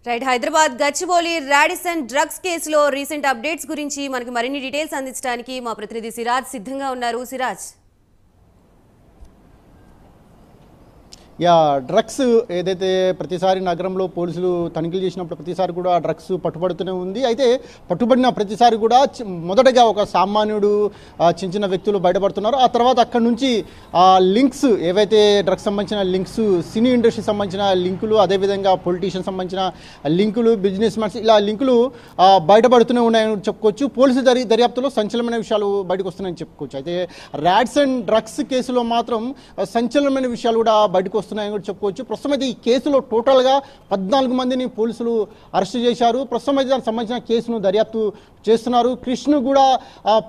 Right Hyderabad Gachibowli Radisson drugs కేసులో recent updates గురించి మనకి మరిన్ని డీటెయిల్స్ అందించడానికి మా ప్రతినిధి సిరాజ్ సిద్ధంగా ఉన్నారు. సిరాజ్, డ్రగ్స్ ఏదైతే ప్రతిసారి నగరంలో పోలీసులు తనిఖీలు చేసినప్పుడు ప్రతిసారి కూడా డ్రగ్స్ పట్టుబడుతూనే ఉంది. అయితే పట్టుబడిన ప్రతిసారి కూడా మొదటగా ఒక సామాన్యుడు చిన్న వ్యక్తులు బయటపడుతున్నారు. ఆ తర్వాత అక్కడి నుంచి లింక్స్ ఏవైతే డ్రగ్స్ సంబంధించిన లింక్స్, సినీ ఇండస్ట్రీకి సంబంధించిన లింకులు, అదేవిధంగా పొలిటీషియన్ సంబంధించిన లింకులు, బిజినెస్ మ్యాన్స్, ఇలా లింకులు బయటపడుతూనే ఉన్నాయని చెప్పుకోవచ్చు. పోలీసు దర్యాప్తులో సంచలనమైన విషయాలు బయటకు వస్తున్నాయని చెప్పుకోవచ్చు. అయితే రాడిసన్ డ్రగ్స్ కేసులో మాత్రం సంచలనమైన విషయాలు కూడా బయటకు వస్తున్నాయని కూడా చెప్పుకోవచ్చు. ప్రస్తుతం అయితే ఈ కేసులో టోటల్గా 14 మందిని పోలీసులు అరెస్ట్ చేశారు. ప్రస్తుతం అయితే దానికి సంబంధించిన కేసును దర్యాప్తు చేస్తున్నారు. కృష్ణ కూడా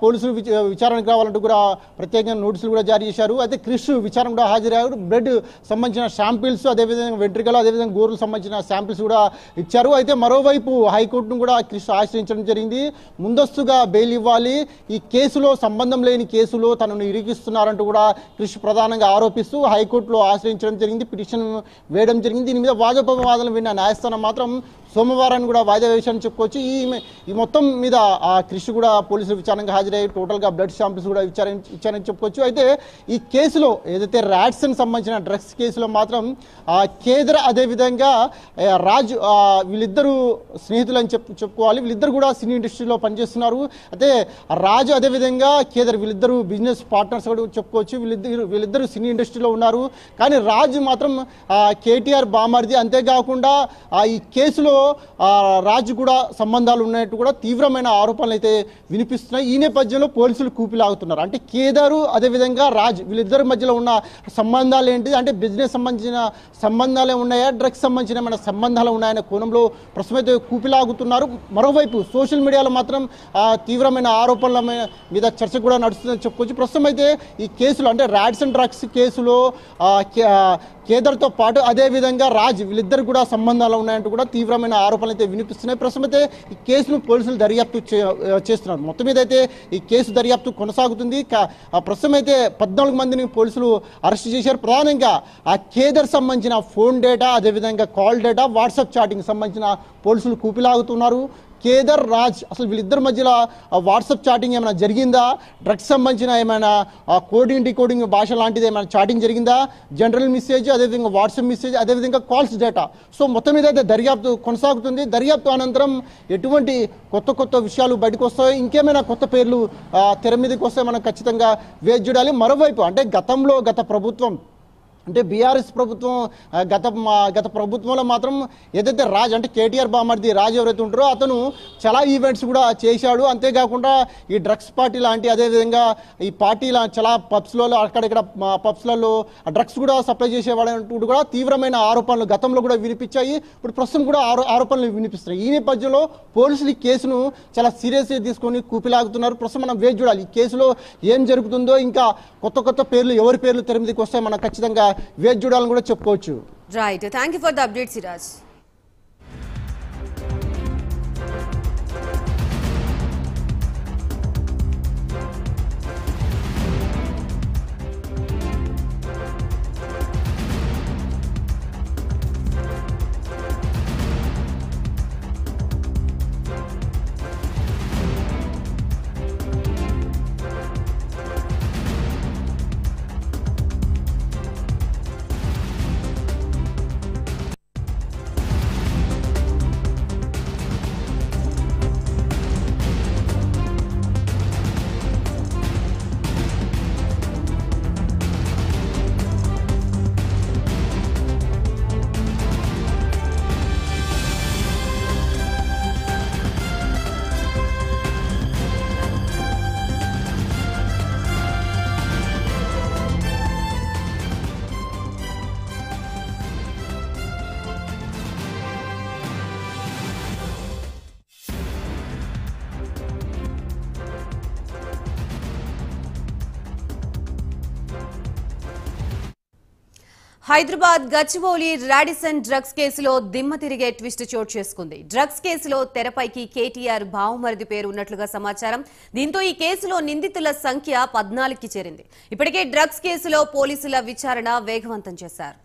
పోలీసులు విచారణకు రావాలంటూ కూడా ప్రత్యేకంగా నోటీసులు కూడా జారీ చేశారు. అయితే కృష్ణ విచారణ కూడా హాజరయ్యారు. బ్లడ్ సంబంధించిన శాంపిల్స్, అదేవిధంగా వెంట్రికలు, అదేవిధంగా గోరుకు సంబంధించిన శాంపిల్స్ కూడా ఇచ్చారు. అయితే మరోవైపు హైకోర్టును కూడా కృష్ణ ఆశ్రయించడం జరిగింది. ముందస్తుగా బెయిల్ ఇవ్వాలి, ఈ కేసులో సంబంధం లేని కేసులో తనను ఇరికిస్తున్నారంటూ కూడా కృష్ణ ప్రధానంగా ఆరోపిస్తూ హైకోర్టులో ఆశ్రయించడం జరిగింది, పిటిషన్ వేయడం జరిగింది. దీని మీద వాదోపవాదనలు విన్న న్యాయస్థానం మాత్రం సోమవారాన్ని కూడా వాయిదా వేశారని చెప్పుకోవచ్చు. ఈ మొత్తం మీద కృష్ణ కూడా పోలీసులు విచారణకు హాజరయ్యి టోటల్గా బ్లడ్ శాంపిల్స్ కూడా ఇచ్చారని చెప్పుకోవచ్చు. అయితే ఈ కేసులో ఏదైతే రాడిసన్ సంబంధించిన డ్రగ్స్ కేసులో మాత్రం కేదర్ అదేవిధంగా రాజ్ వీళ్ళిద్దరూ స్నేహితులు అని చెప్పుకోవాలి. వీళ్ళిద్దరు కూడా సినీ ఇండస్ట్రీలో పనిచేస్తున్నారు. అయితే రాజ్ అదేవిధంగా కేదర్ వీళ్ళిద్దరూ బిజినెస్ పార్ట్నర్స్ కూడా చెప్పుకోవచ్చు. వీళ్ళిద్దరూ సినీ ఇండస్ట్రీలో ఉన్నారు. కానీ రాజ్ మాత్రం కేటీఆర్ బామర్ది. అంతేకాకుండా ఈ కేసులో రాజ్ కూడా సంబంధాలు ఉన్నట్టు కూడా తీవ్రమైన ఆరోపణలు అయితే వినిపిస్తున్నాయి. ఈ నేపథ్యంలో పోలీసులు కూపిలాగుతున్నారు. అంటే కేదారు అదేవిధంగా రాజ్ వీళ్ళిద్దరి మధ్యలో ఉన్న సంబంధాలు ఏంటి, అంటే బిజినెస్ సంబంధించిన సంబంధాలే ఉన్నాయా, డ్రగ్స్ సంబంధించిన ఏమైనా సంబంధాలు ఉన్నాయనే కోణంలో ప్రస్తుతం అయితే కూపిలాగుతున్నారు. మరోవైపు సోషల్ మీడియాలో మాత్రం తీవ్రమైన ఆరోపణల మీద చర్చ కూడా నడుస్తుందని చెప్పుకోవచ్చు. ప్రస్తుతం అయితే ఈ కేసులో అంటే రాడిసన్ డ్రగ్స్ కేసులో కేదర్తో పాటు అదేవిధంగా రాజ్ వీళ్ళిద్దరు కూడా సంబంధాలు ఉన్నాయంటూ కూడా తీవ్రమైన ఆరోపణలు అయితే వినిపిస్తున్నాయి. ప్రస్తుతం అయితే ఈ కేసును పోలీసులు దర్యాప్తు చేస్తున్నారు. మొత్తం మీద అయితే ఈ కేసు దర్యాప్తు కొనసాగుతుంది. ప్రస్తుతం అయితే 14 మందిని పోలీసులు అరెస్ట్ చేశారు. ప్రధానంగా ఆ కేదర్ సంబంధించిన ఫోన్ డేటా, అదేవిధంగా కాల్ డేటా, వాట్సాప్ చాటింగ్ సంబంధించిన పోలీసులు కూపిలాగుతున్నారు. కేదర్ రాజ్ అసలు వీళ్ళిద్దరి మధ్యలో వాట్సాప్ చాటింగ్ ఏమైనా జరిగిందా, డ్రగ్స్ సంబంధించిన ఏమైనా కోడింగ్ డికోడింగ్ భాష లాంటిది ఏమైనా చాటింగ్ జరిగిందా, జనరల్ మెసేజ్, అదేవిధంగా వాట్సాప్ మెసేజ్, అదేవిధంగా కాల్స్ డేటా. సో మొత్తం మీద అయితే దర్యాప్తు కొనసాగుతుంది. దర్యాప్తు అనంతరం ఎటువంటి కొత్త విషయాలు బయటకు వస్తాయి, ఇంకేమైనా కొత్త పేర్లు తెర మీదకి వస్తే మనం ఖచ్చితంగా వేచి చూడాలి. మరోవైపు అంటే గత ప్రభుత్వం అంటే బీఆర్ఎస్ ప్రభుత్వం గత ప్రభుత్వంలో మాత్రం ఏదైతే రాజ్ అంటే కేటీఆర్ బామర్ది రాజ్ ఎవరైతే ఉంటారో అతను చాలా ఈవెంట్స్ కూడా చేశాడు. అంతేకాకుండా ఈ డ్రగ్స్ పార్టీ లాంటి, అదేవిధంగా ఈ పార్టీ చాలా పబ్స్లలో అక్కడిక్కడ పబ్స్లలో డ్రగ్స్ కూడా సప్లై చేసేవాడు కూడా తీవ్రమైన ఆరోపణలు గతంలో కూడా వినిపించాయి. ఇప్పుడు ప్రస్తుతం కూడా ఆరోపణలు వినిపిస్తున్నాయి. ఈ నేపథ్యంలో పోలీసులు ఈ కేసును చాలా సీరియస్గా తీసుకొని కూపిలాగుతున్నారు. ప్రస్తుతం మనం వేచి చూడాలి ఈ కేసులో ఏం జరుగుతుందో, ఇంకా కొత్త పేర్లు ఎవరి పేర్లు తెర మీదకి వస్తాయి మనం ఖచ్చితంగా వేచి చూడాలని కూడా చెప్పుకోవచ్చు. Right, thank you for the update Siraj. Hyderabad Gachibowli Radisson drugs కేసులో దిమ్మ తిరిగే ట్విస్ట్ చోటు చేసుకుంది. డ్రగ్స్ కేసులో తెరపైకి కేటీఆర్ బావుమరిది పేరు ఉన్నట్లుగా సమాచారం. దీంతో ఈ కేసులో నిందితుల సంఖ్య 14కి చేరింది. ఇప్పటికే డ్రగ్స్ కేసులో పోలీసుల విచారణ వేగవంతం చేశారు.